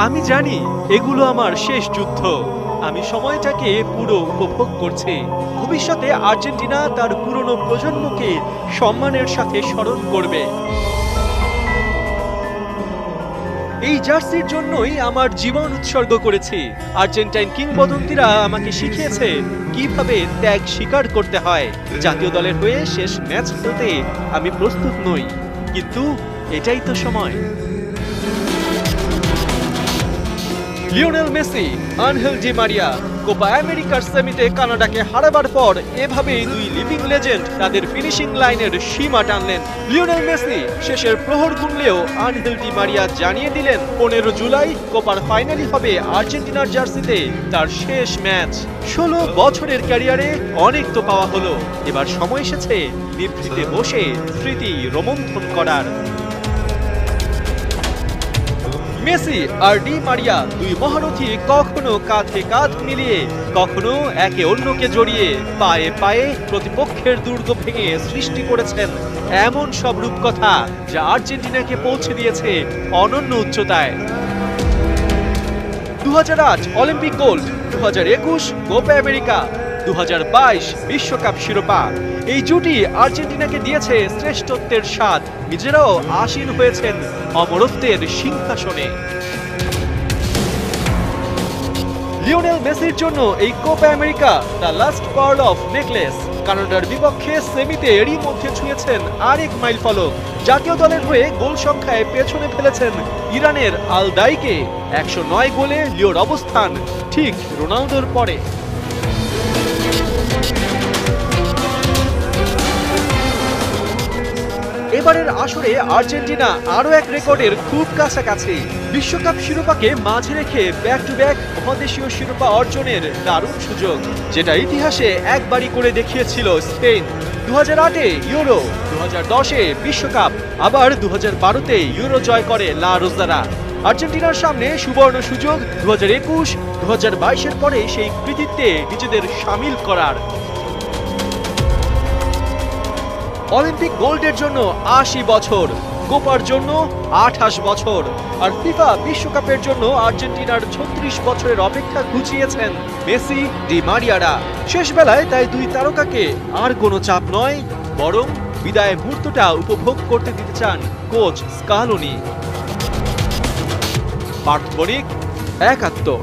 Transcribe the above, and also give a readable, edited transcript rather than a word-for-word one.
আমি জানি এগুলো আমার শেষ যুদ্ধ। আমি সময়টাকে পুরো উপভোগ করছি। ভবিষ্যতে আর্জেন্টিনা তার পুরনো প্রজন্মকে সম্মানের সাথে স্মরণ করবে। এই জার্সির জন্যই আমার জীবন উৎসর্গ করেছি। আর্জেন্টাইন কিংবদন্তিরা আমাকে শিখিয়েছে কিভাবে ত্যাগ স্বীকার করতে হয়। জাতীয় দলের হয়ে শেষ ম্যাচ খেলতে আমি প্রস্তুত নই, কিন্তু এটাই তো সময়। Lionel Messi, Angel Di Maria Copa আমেরিকার সেমিতে কানাডাকে হারাবার পর এভাবেই দুই লিভিং লেজেন্ড তাদের ফিনিশিং লাইনের সীমা টানলেন। লিওনেল মেসি শেষের প্রহর গুনলেও আনহেল ডি মারিয়া জানিয়ে দিলেন 15 জুলাই কোপার ফাইনালই হবে আর্জেন্টিনার জার্সিতে তার শেষ ম্যাচ। 16 বছরের ক্যারিয়ারে অনেক তো পাওয়া হলো, এবার সময় এসেছে নিভৃতে বসে স্মৃতি রোমন্থন করার। মেসি আর ডি মারিয়া দুই মহারথী কখনো কাঁধে কাঁধ মিলিয়ে, কখনো একে অন্যকে জড়িয়ে পায়ে পায়ে প্রতিপক্ষের দুর্গ ভেঙে সৃষ্টি করেছেন এমন সব রূপকথা যা আর্জেন্টিনাকে পৌঁছে দিয়েছে অনন্য উচ্চতায়। 2008 অলিম্পিক গোল্ড, 2021 কোপা আমেরিকা, 2022 বিশ্বকাপ শিরোপা, এই জুটি আর্জেন্টিনাকে দিয়েছে শ্রেষ্ঠত্বের স্বাদ। নিজেরাও আসীন হয়েছেন অমরত্বের সিংহাসনে। লিওনেল মেসির জন্য এই Copa America the last pearl of necklace. কানাডার বিপক্ষে সেমিতে এরই মধ্যে ছুঁয়েছেন আরেক মাইল ফলক। জাতীয় দলের হয়ে গোল সংখ্যায় পেছনে ফেলেছেন ইরানের আল দাইকে। 109 গোলে লিওর অবস্থান ঠিক রোনালদোর পরে। এবারের আসরে আর্জেন্টিনা আরো এক রেকর্ডের খুব কাছাকাছি। বিশ্বকাপ শিরোপাকে মাঝে রেখে ব্যাক টু ব্যাক মহাদেশীয় শিরোপা অর্জনের দারুণ সুযোগ, যেটা ইতিহাসে একবারই করে দেখিয়েছিল স্পেন। 2008-এ ইউরো, 2010-এ বিশ্বকাপ, আবার 2012-তে ইউরো জয় করে লা রোজারা। আর্জেন্টিনার সামনে সুবর্ণ সুযোগ 2021, 2022-এর পরে সেই কৃতিত্বে নিজেদের সামিল করার। অলিম্পিক গোল্ডের জন্য 80 বছর, কোপার জন্য 28 বছর, আর ফিফা বিশ্বকাপের জন্য আর্জেন্টিনার 36 বছরের অপেক্ষা ঘুচিয়েছেন মেসি, ডি মারিয়ারা। শেষ বেলায় তাই দুই তারকাকে আর কোনো চাপ নয়, বরং বিদায় মুহূর্তটা উপভোগ করতে দিতে চান কোচ স্কালোনি। পার্থ বণিক, একাত্তর।